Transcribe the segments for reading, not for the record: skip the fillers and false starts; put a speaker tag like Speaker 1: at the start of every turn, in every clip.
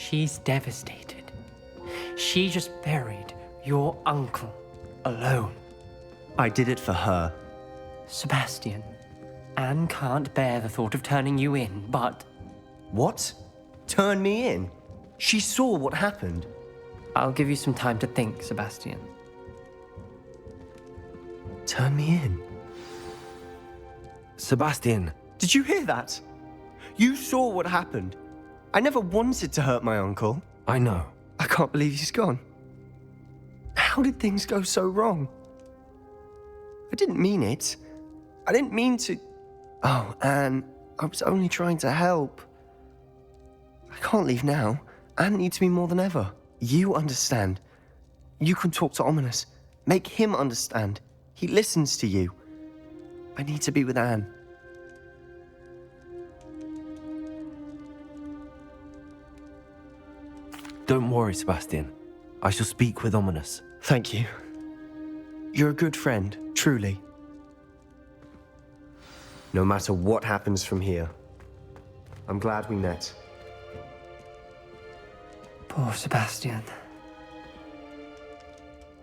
Speaker 1: She's devastated. She just buried your uncle alone.
Speaker 2: I did it for her.
Speaker 1: Sebastian, Anne can't bear the thought of turning you in, but...
Speaker 2: What? Turn me in? She saw what happened.
Speaker 1: I'll give you some time to think, Sebastian.
Speaker 2: Turn me in?
Speaker 3: Sebastian.
Speaker 2: Did you hear that? You saw what happened. I never wanted to hurt my uncle.
Speaker 3: I know.
Speaker 2: I can't believe he's gone. How did things go so wrong? I didn't mean it. I didn't mean to... Oh, Anne, I was only trying to help. I can't leave now. Anne needs me more than ever. You understand. You can talk to Ominous. Make him understand. He listens to you. I need to be with Anne.
Speaker 3: Don't worry, Sebastian. I shall speak with Ominous.
Speaker 2: Thank you. You're a good friend, truly. No matter what happens from here, I'm glad we met.
Speaker 1: Poor Sebastian.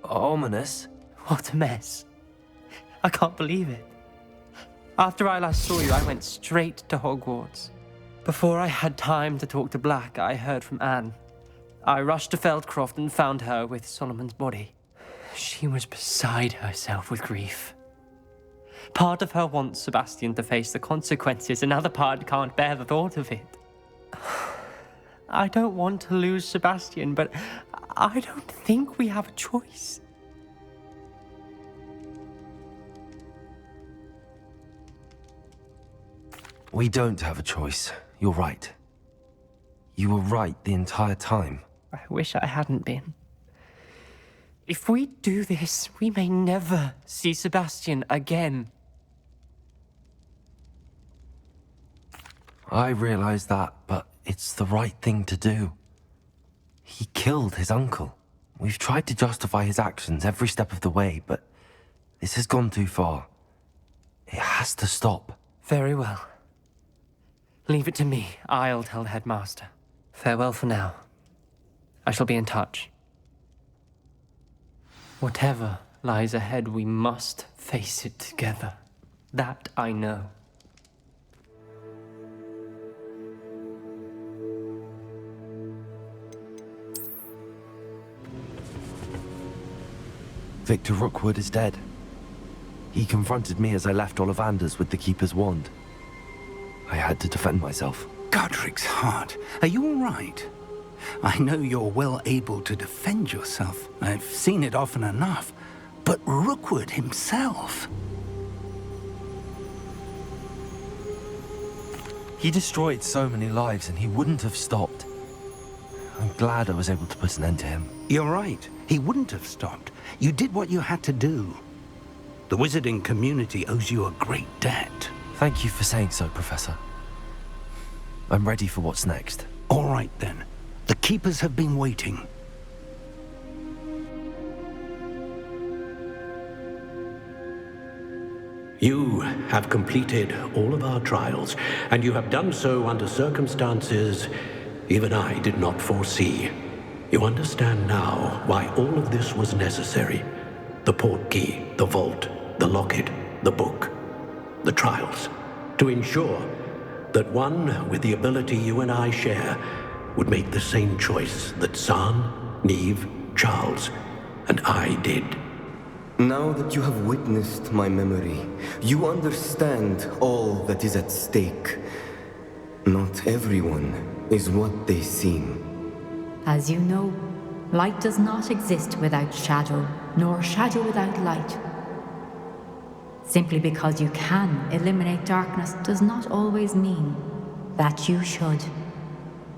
Speaker 3: Ominous?
Speaker 1: What a mess. I can't believe it. After I last saw you, I went straight to Hogwarts. Before I had time to talk to Black, I heard from Anne. I rushed to Feldcroft and found her with Solomon's body. She was beside herself with grief. Part of her wants Sebastian to face the consequences, another part can't bear the thought of it. I don't want to lose Sebastian, but I don't think we have a choice.
Speaker 3: We don't have a choice. You're right. You were right the entire time.
Speaker 1: I wish I hadn't been. If we do this, we may never see Sebastian again.
Speaker 3: I realize that, but it's the right thing to do. He killed his uncle. We've tried to justify his actions every step of the way, but this has gone too far. It has to stop.
Speaker 1: Very well. Leave it to me. I'll tell the headmaster. Farewell for now. I shall be in touch. Whatever lies ahead, we must face it together. That I know.
Speaker 3: Victor Rookwood is dead. He confronted me as I left Ollivanders with the Keeper's wand. I had to defend myself.
Speaker 4: Godric's heart. Are you all right? I know you're well able to defend yourself. I've seen it often enough. But Rookwood himself...
Speaker 3: He destroyed so many lives and he wouldn't have stopped. I'm glad I was able to put an end to him.
Speaker 4: You're right. He wouldn't have stopped. You did what you had to do. The wizarding community owes you a great debt.
Speaker 3: Thank you for saying so, Professor. I'm ready for what's next.
Speaker 4: All right, then. The Keepers have been waiting.
Speaker 5: You have completed all of our trials, and you have done so under circumstances even I did not foresee. You understand now why all of this was necessary. The portkey, the vault, the locket, the book, the trials. To ensure that one with the ability you and I share would make the same choice that San, Neve, Charles, and I did.
Speaker 6: Now that you have witnessed my memory, you understand all that is at stake. Not everyone is what they seem.
Speaker 7: As you know, light does not exist without shadow, nor shadow without light. Simply because you can eliminate darkness does not always mean that you should.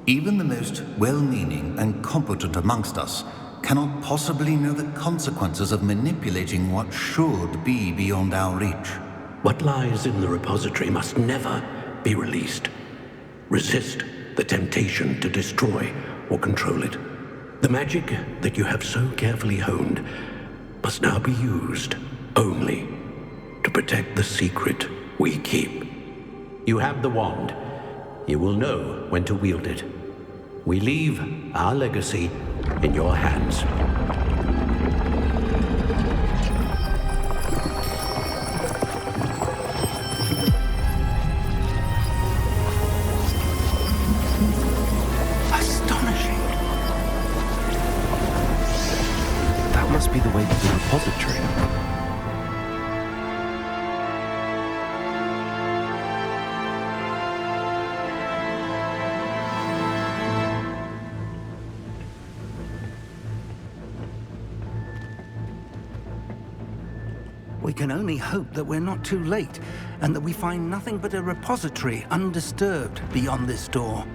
Speaker 8: Even the most well-meaning and competent amongst us cannot possibly know the consequences of manipulating what should be beyond our reach.
Speaker 5: What lies in the repository must never be released. Resist the temptation to destroy or control it. The magic that you have so carefully honed must now be used only to protect the secret we keep. You have the wand. You will know when to wield it. We leave our legacy in your hands.
Speaker 4: Astonishing.
Speaker 3: That must be the way to the repository.
Speaker 4: We can only hope that we're not too late, and that we find nothing but a repository undisturbed beyond this door.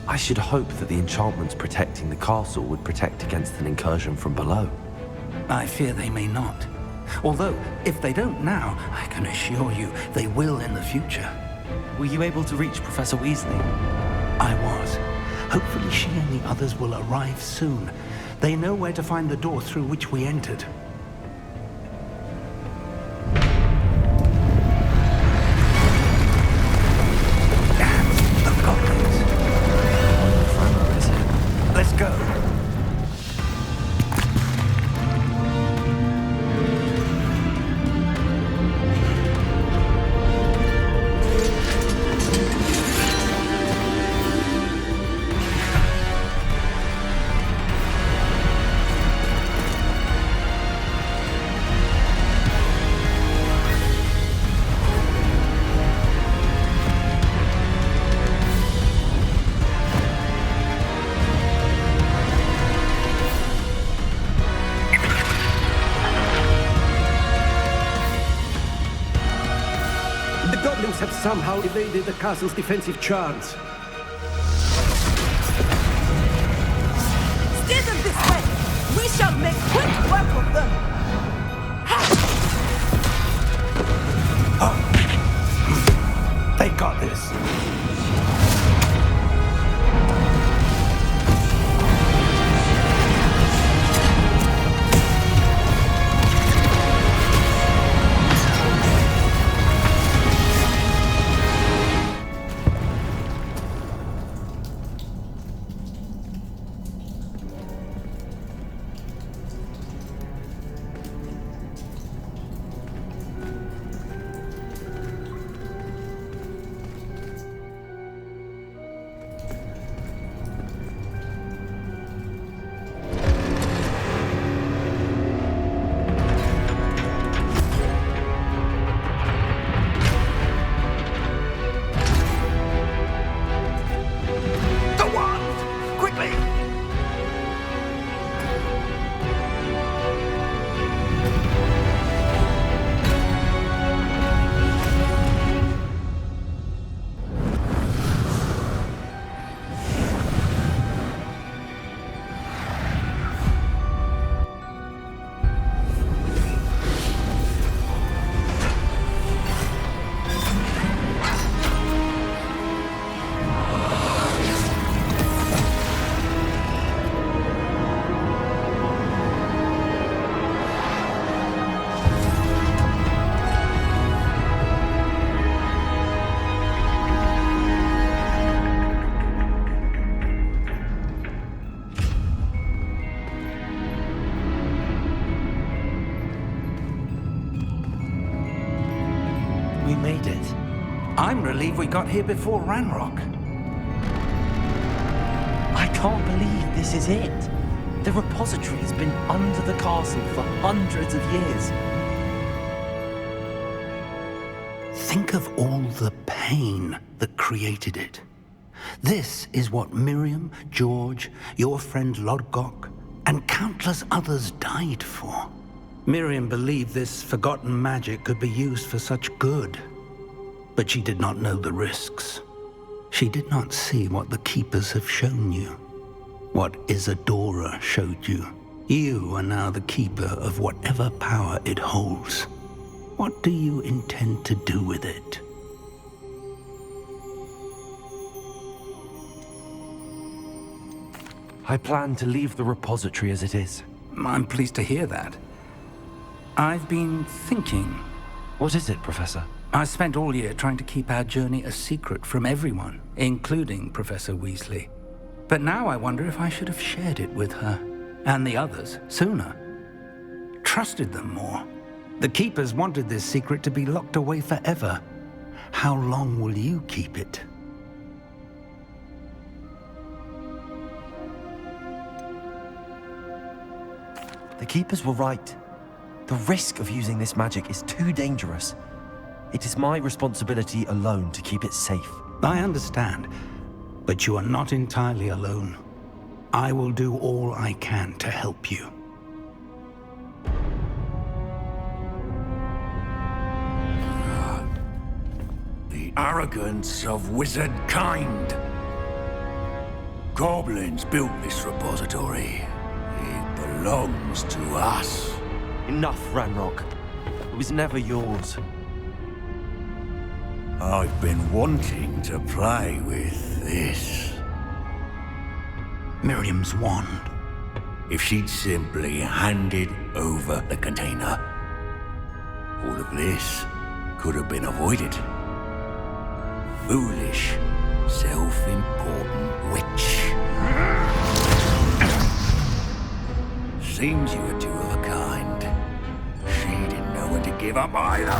Speaker 3: I should hope that the enchantments protecting the castle would protect against an incursion from below.
Speaker 4: I fear they may not. Although, if they don't now, I can assure you they will in the future.
Speaker 3: Were you able to reach Professor Weasley?
Speaker 4: I was. Hopefully she and the others will arrive soon. They know where to find the door through which we entered. The goblins. Let's go.
Speaker 5: Have somehow evaded the castle's defensive charms.
Speaker 9: Steer them this way! We shall make quick work of them!
Speaker 4: They got this.
Speaker 3: We made it.
Speaker 4: I'm relieved we got here before Ranrok.
Speaker 3: I can't believe this is it. The repository has been under the castle for hundreds of years.
Speaker 4: Think of all the pain that created it. This is what Miriam, George, your friend Lodgok, and countless others died for. Miriam believed this forgotten magic could be used for such good. But she did not know the risks. She did not see what the Keepers have shown you. What Isadora showed you. You are now the Keeper of whatever power it holds. What do you intend to do with it?
Speaker 3: I plan to leave the repository as it is.
Speaker 4: I'm pleased to hear that. I've been thinking.
Speaker 3: What is it, Professor?
Speaker 4: I spent all year trying to keep our journey a secret from everyone, including Professor Weasley. But now I wonder if I should have shared it with her, and the others, sooner. Trusted them more. The Keepers wanted this secret to be locked away forever. How long will you keep it?
Speaker 3: The Keepers were right. The risk of using this magic is too dangerous. It is my responsibility alone to keep it safe.
Speaker 4: I understand, but you are not entirely alone. I will do all I can to help you.
Speaker 10: The arrogance of wizard kind. Goblins built this repository. It belongs to us.
Speaker 3: Enough, Ranrock. It was never yours.
Speaker 10: I've been wanting to play with this.
Speaker 4: Miriam's wand.
Speaker 10: If she'd simply handed over the container, all of this could have been avoided. Foolish, self-important witch. Seems you were two of a kind. She didn't know when to give up either.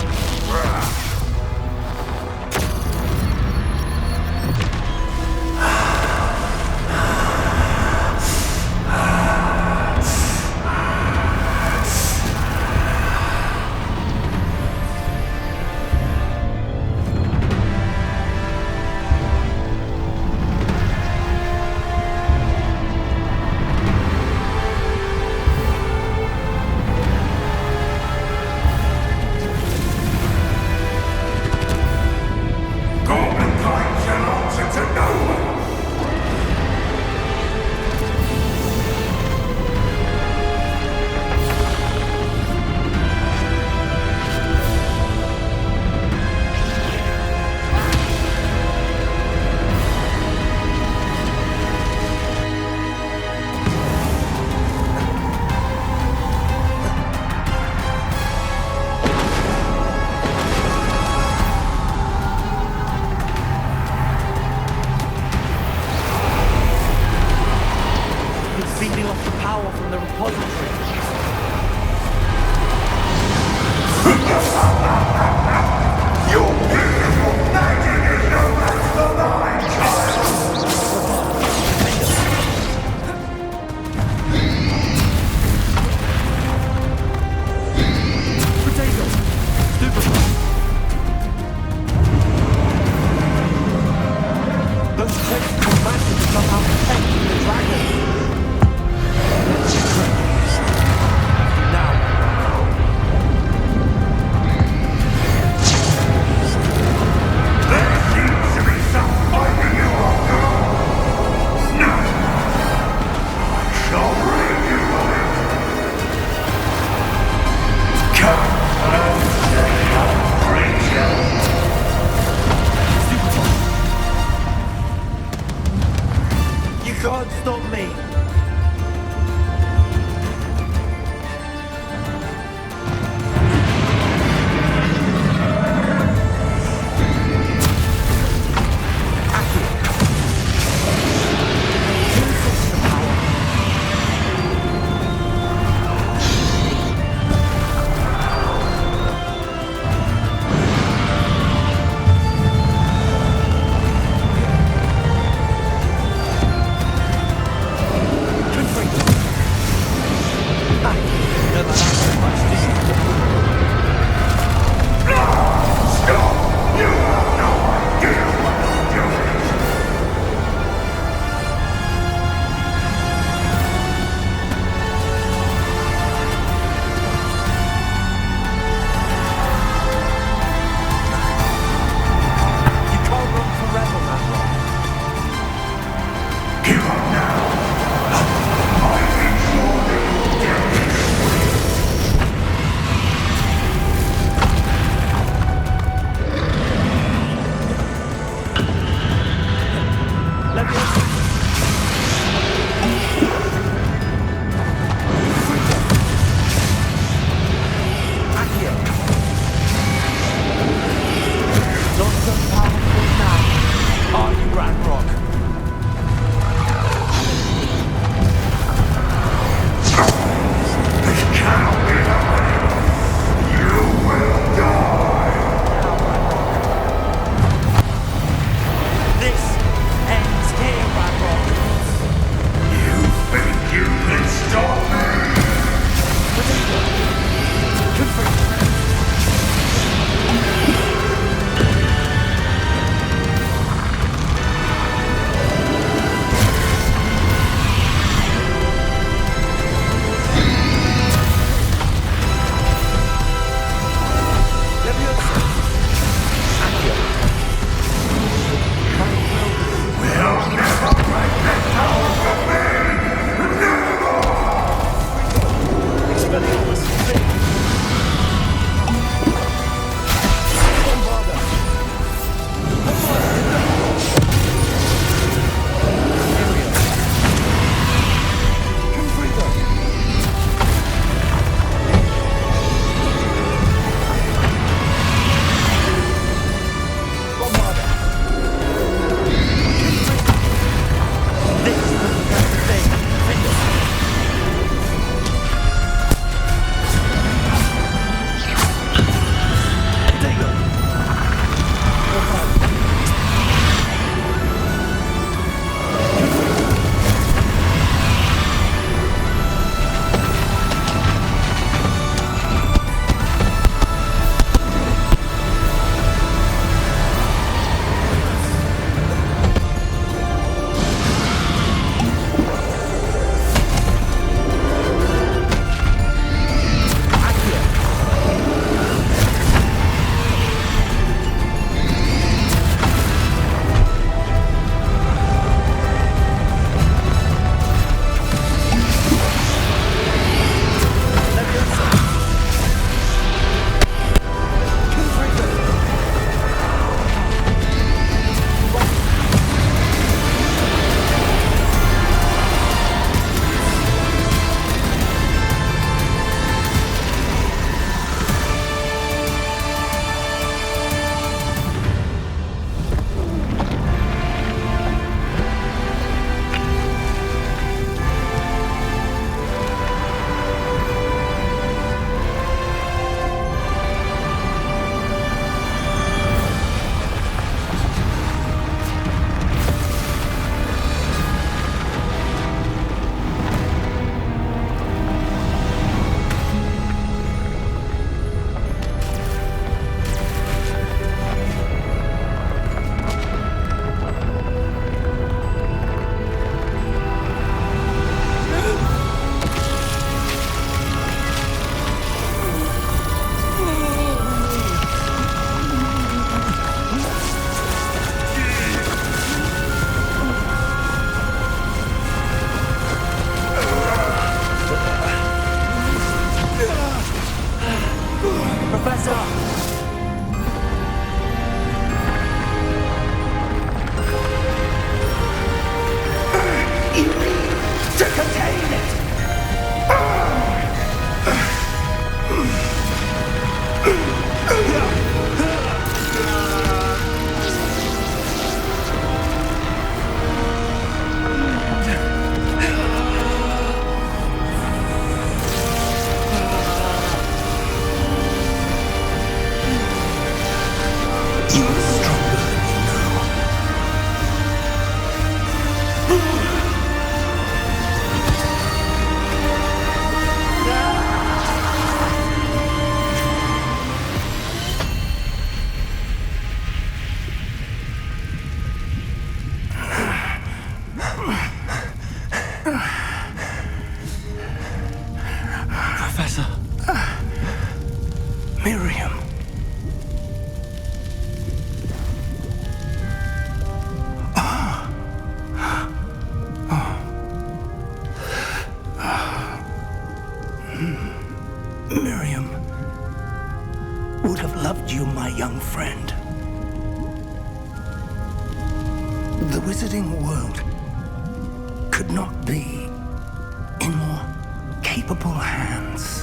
Speaker 4: Miriam. Miriam would have loved you, my young friend. The wizarding world could not be in more capable hands.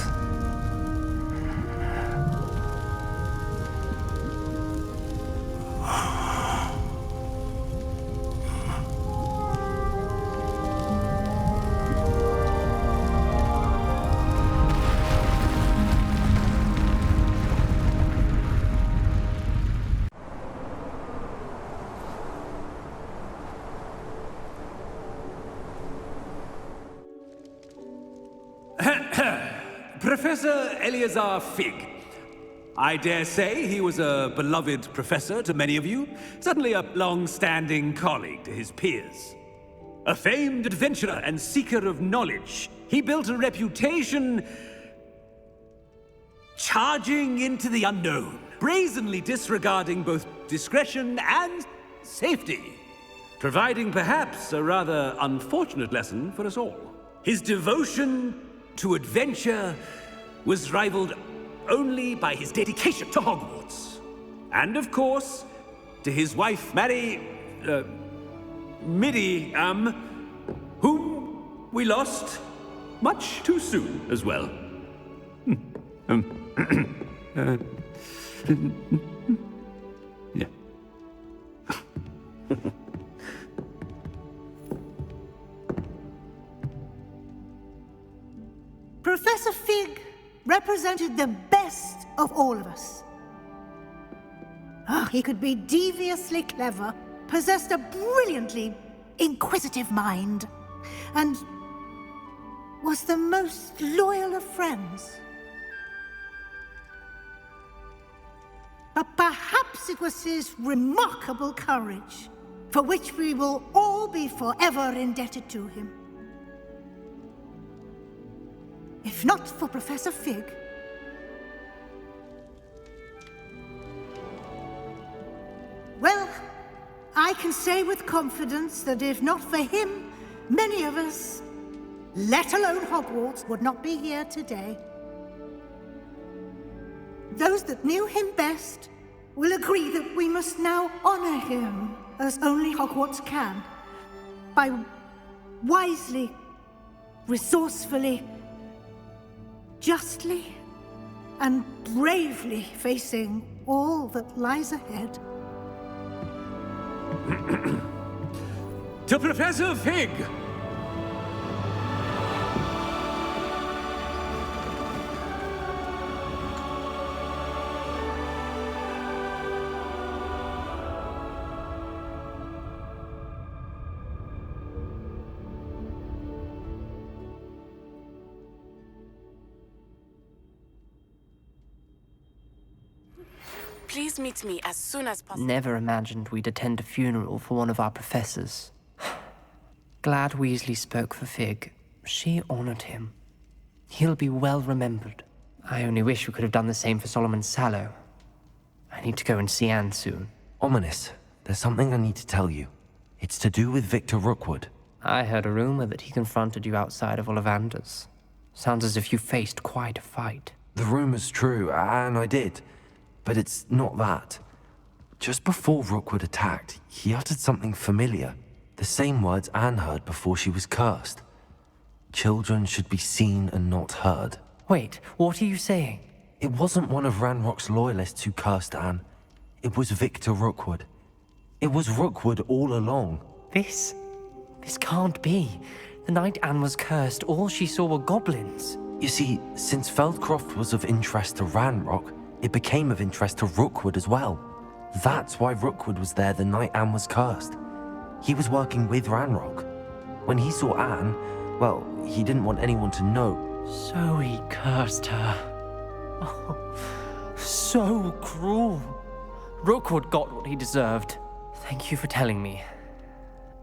Speaker 11: Professor Eleazar Fig. I dare say he was a beloved professor to many of you, certainly a long-standing colleague to his peers. A famed adventurer and seeker of knowledge, he built a reputation charging into the unknown, brazenly disregarding both discretion and safety, providing perhaps a rather unfortunate lesson for us all. His devotion to adventure was rivaled only by his dedication to Hogwarts. And of course, to his wife, Miriam, whom we lost much too soon as well. Yeah.
Speaker 12: Professor Fig represented the best of all of us. He could be deviously clever, possessed a brilliantly inquisitive mind, and was the most loyal of friends. But perhaps it was his remarkable courage, for which we will all be forever indebted to him. If not for Professor Fig, well, I can say with confidence that if not for him, many of us, let alone Hogwarts, would not be here today. Those that knew him best will agree that we must now honor him as only Hogwarts can, by wisely, resourcefully, justly and bravely facing all that lies ahead.
Speaker 11: To Professor Fig!
Speaker 13: Please meet me as soon as possible.
Speaker 1: Never imagined we'd attend a funeral for one of our professors. Glad Weasley spoke for Fig. She honored him. He'll be well remembered. I only wish we could have done the same for Solomon Sallow. I need to go and see Anne soon.
Speaker 3: Ominous, there's something I need to tell you. It's to do with Victor Rookwood.
Speaker 1: I heard a rumor that he confronted you outside of Ollivander's. Sounds as if you faced quite a fight.
Speaker 3: The rumor's true, and I did. But it's not that. Just before Rookwood attacked, he uttered something familiar. The same words Anne heard before she was cursed. Children should be seen and not heard.
Speaker 1: Wait, what are you saying?
Speaker 3: It wasn't one of Ranrock's loyalists who cursed Anne. It was Victor Rookwood. It was Rookwood all along.
Speaker 1: This can't be. The night Anne was cursed, all she saw were goblins.
Speaker 3: You see, since Feldcroft was of interest to Ranrock, it became of interest to Rookwood as well. That's why Rookwood was there the night Anne was cursed. He was working with Ranrock. When he saw Anne, well, he didn't want anyone to know.
Speaker 1: So he cursed her. Oh, so cruel. Rookwood got what he deserved. Thank you for telling me.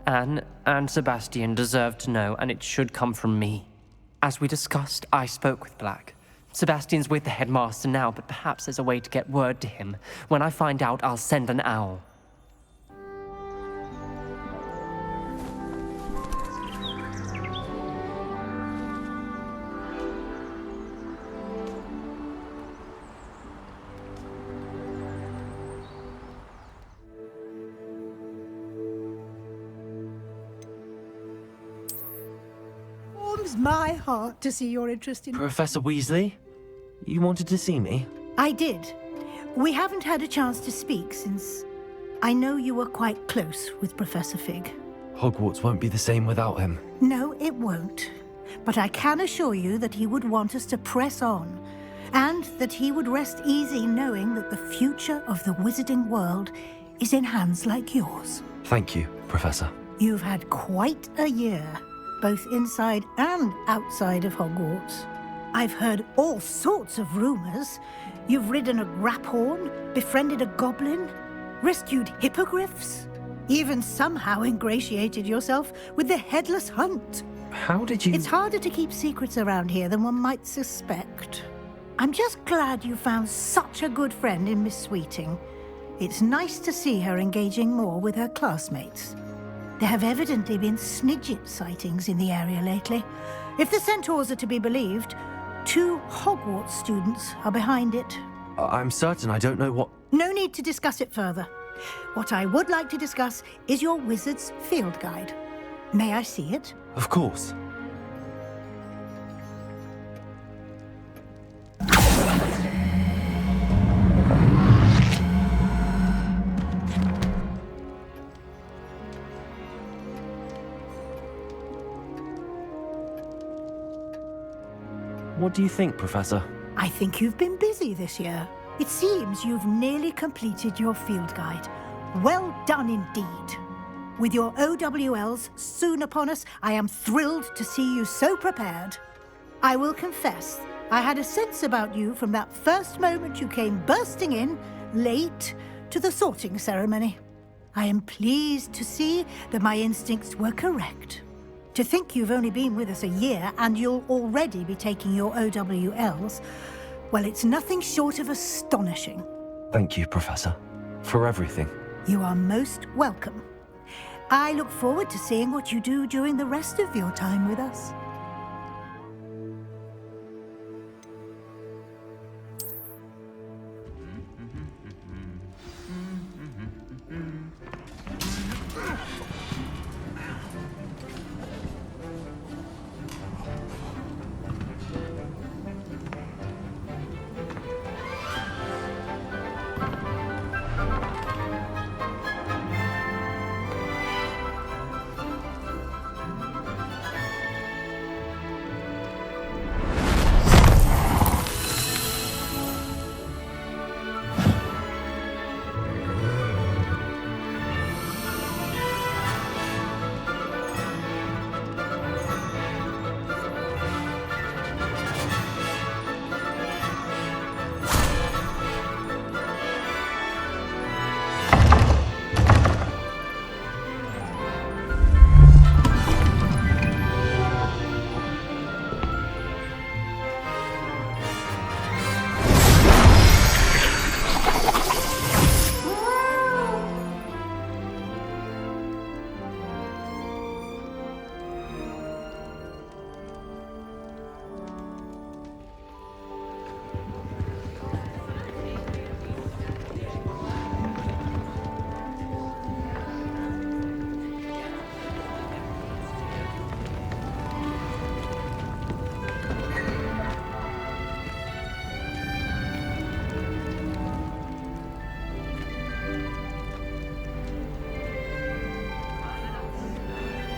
Speaker 1: Anne and Sebastian deserve to know, and it should come from me. As we discussed, I spoke with Black. Sebastian's with the headmaster now, but perhaps there's a way to get word to him. When I find out, I'll send an owl.
Speaker 12: Warms my heart to see your interest in...
Speaker 3: Professor Weasley? You wanted to see me?
Speaker 12: I did. We haven't had a chance to speak since... I know you were quite close with Professor Fig.
Speaker 3: Hogwarts won't be the same without him.
Speaker 12: No, it won't. But I can assure you that he would want us to press on, and that he would rest easy knowing that the future of the wizarding world is in hands like yours.
Speaker 3: Thank you, Professor.
Speaker 12: You've had quite a year, both inside and outside of Hogwarts. I've heard all sorts of rumors. You've ridden a graphorn, befriended a goblin, rescued hippogriffs, even somehow ingratiated yourself with the Headless Hunt.
Speaker 3: How did you...
Speaker 12: It's harder to keep secrets around here than one might suspect. I'm just glad you found such a good friend in Miss Sweeting. It's nice to see her engaging more with her classmates. There have evidently been Snidget sightings in the area lately. If the centaurs are to be believed, 2 Hogwarts students are behind it.
Speaker 3: I'm certain I don't know what...
Speaker 12: No need to discuss it further. What I would like to discuss is your wizard's field guide. May I see it?
Speaker 3: Of course. What do you think, Professor?
Speaker 12: I think you've been busy this year. It seems you've nearly completed your field guide. Well done indeed. With your OWLs soon upon us, I am thrilled to see you so prepared. I will confess, I had a sense about you from that first moment you came bursting in, late, to the sorting ceremony. I am pleased to see that my instincts were correct. To think you've only been with us a year and you'll already be taking your OWLs, well, it's nothing short of astonishing.
Speaker 3: Thank you, Professor, for everything.
Speaker 12: You are most welcome. I look forward to seeing what you do during the rest of your time with us.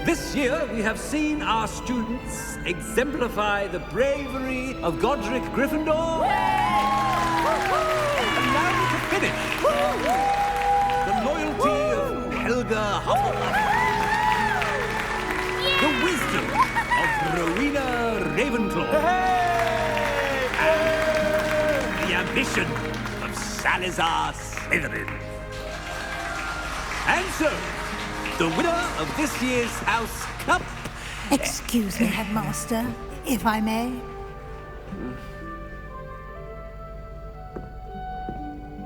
Speaker 11: This year, we have seen our students exemplify the bravery of Godric Gryffindor. And now to finish, the loyalty of Helga Hufflepuff. The wisdom of Rowena Ravenclaw. And the ambition of Salazar Slytherin. And so, the winner of this year's House Cup...
Speaker 12: Excuse me, Headmaster, if I may.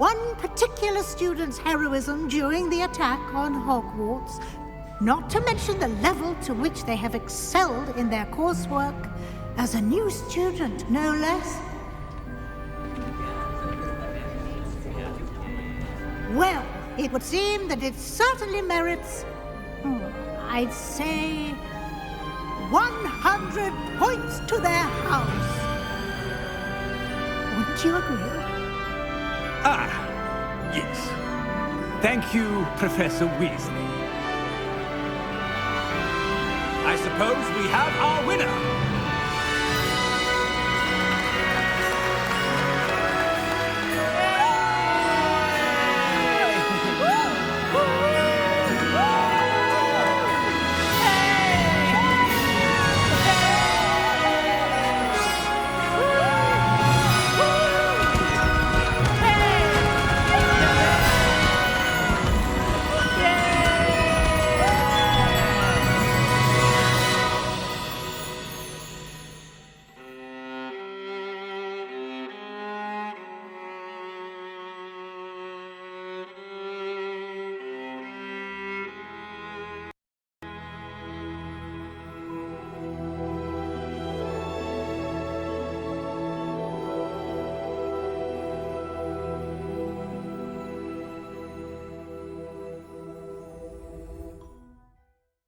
Speaker 12: one particular student's heroism during the attack on Hogwarts, not to mention the level to which they have excelled in their coursework, as a new student, no less. Well, it would seem that it certainly merits, I'd say, 100 points to their house. Wouldn't you agree?
Speaker 11: Ah, yes. Thank you, Professor Weasley. I suppose we have our winner.